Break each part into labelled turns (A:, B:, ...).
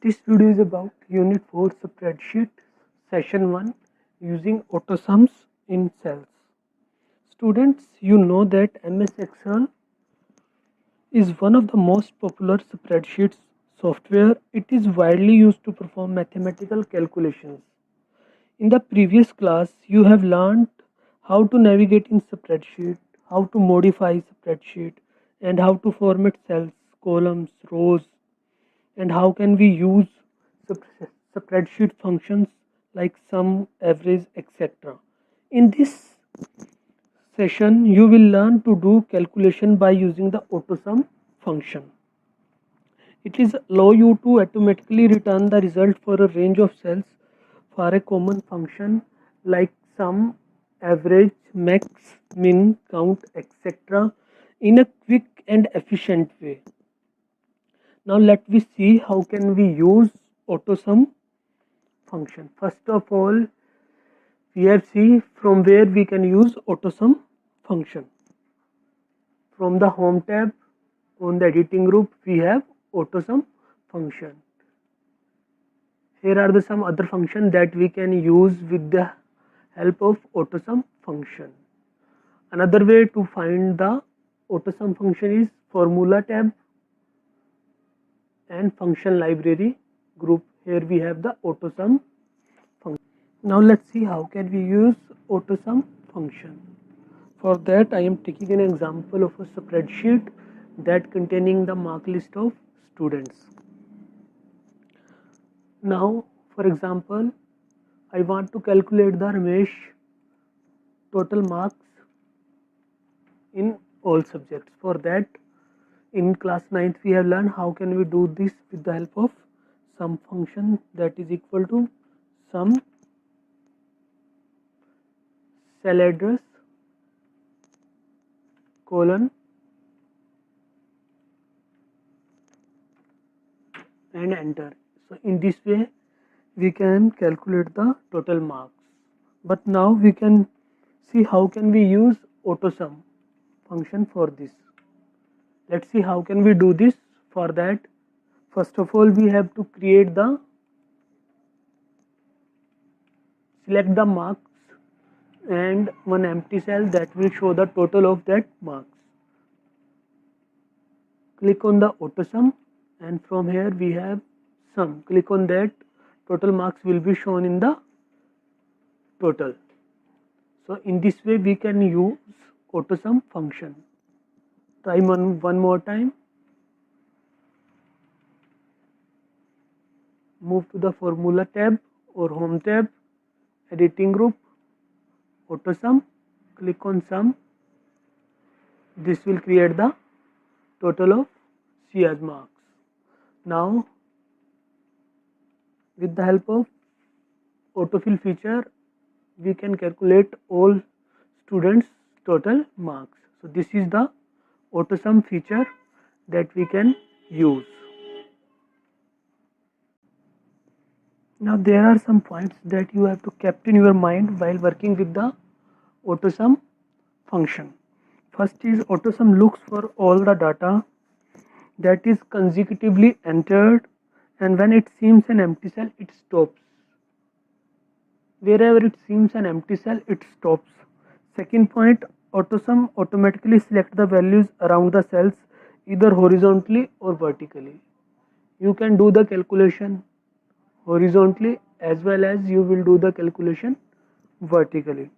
A: This video is about Unit 4 Spreadsheet Session 1 using autosums in cells. Students, you know that MS Excel is one of the most popular spreadsheets software. It is widely used to perform mathematical calculations. In the previous class, you have learned how to navigate in spreadsheet, how to modify spreadsheet, and how to format cells, columns, rows, and how can we use spreadsheet functions like sum, average, etc. In this session, you will learn to do calculation by using the autosum function. It is allow you to automatically return the result for a range of cells for a common function like sum, average, max, min, count, etc. in a quick and efficient way. Now let me see how can we use autosum function. First of all, we have seen from where we can use autosum function. From the home tab on the editing group, we have autosum function. Here are some other functions that we can use with the help of autosum function. Another way to find the autosum function is formula tab and function library group. Here we have the autosum function. Now let's see how can we use autosum function. For that, I am taking an example of a spreadsheet that containing the mark list of students. Now, for example, I want to calculate the Ramesh total marks in all subjects. For that, in class 9th, we have learned how can we do this with the help of sum function that is equal to sum cell address colon and enter. So in this way we can calculate the total marks. But now we can see how can we use autosum function for this. Let's see how can we do this. For that, first of all, we have to select the marks and one empty cell that will show the total of that marks. Click on the autosum and from here we have sum. Click on that, total marks will be shown in the total. So in this way we can use autosum function. Try one more time. Move to the formula tab or home tab, editing group, autosum, click on sum. This will create the total of C as marks. Now with the help of autofill feature, we can calculate all students total marks. So this is the autosum feature that we can use. Now there are some points that you have to keep in your mind while working with the autosum function. First is autosum looks for all the data that is consecutively entered, and when it seems an empty cell, it stops. Wherever it seems an empty cell, it stops. Second point, autosum automatically select the values around the cells either horizontally or vertically. You can do the calculation horizontally as well as you will do the calculation vertically.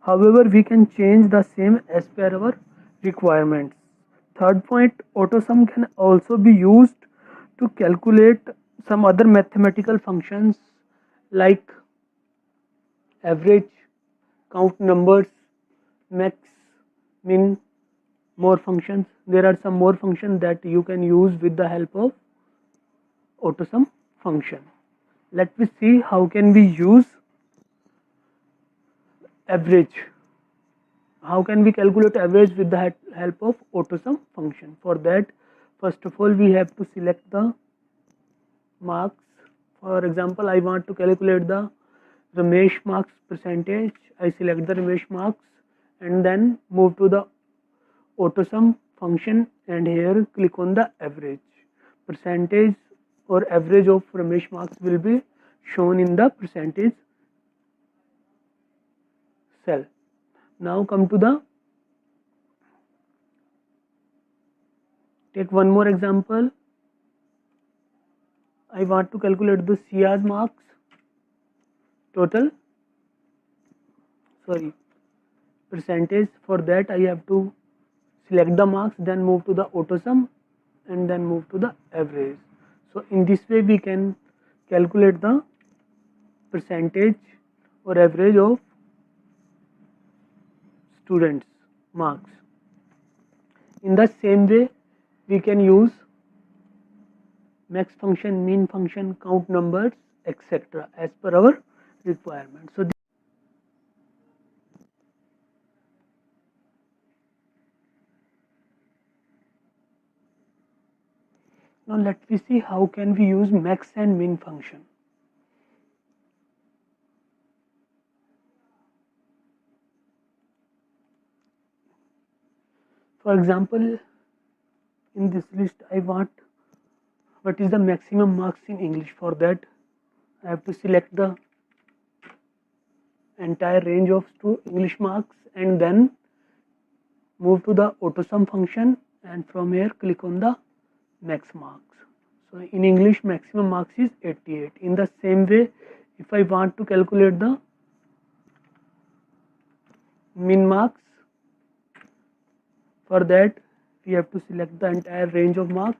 A: However, we can change the same as per our requirements. Third point, autosum can also be used to calculate some other mathematical functions like average, count numbers, max, min, more functions. There are some more functions that you can use with the help of autosum function. Let me see how can we use average. How can we calculate average with the help of autosum function? For that, first of all, we have to select the marks. For example, I want to calculate the Ramesh marks percentage. I select the Ramesh marks and then move to the autosum function and here click on the average percentage or average of Ramesh marks will be shown in the percentage cell. Now come to the, take one more example. I want to calculate the Sia's marks total, percentage. For that I have to select the marks, then move to the AutoSum and then move to the average. So in this way we can calculate the percentage or average of students marks. In the same way we can use max function, min function, count numbers, etc. as per our requirement. So now let me see how can we use max and min function. For example, in this list I want what is the maximum marks in English. For that I have to select the entire range of English marks and then move to the AutoSum function, and from here click on the max marks. So in English maximum marks is 88. In the same way, if I want to calculate the min marks, for that we have to select the entire range of marks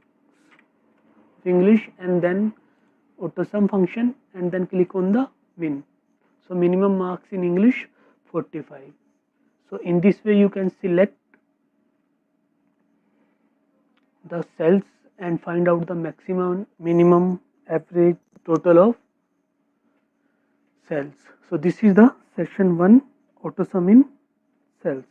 A: of English and then AutoSum function and then click on the min. So minimum marks in English 45. So in this way you can select the cells and find out the maximum, minimum, average, total of cells. So this is the session 1 AutoSum in cells.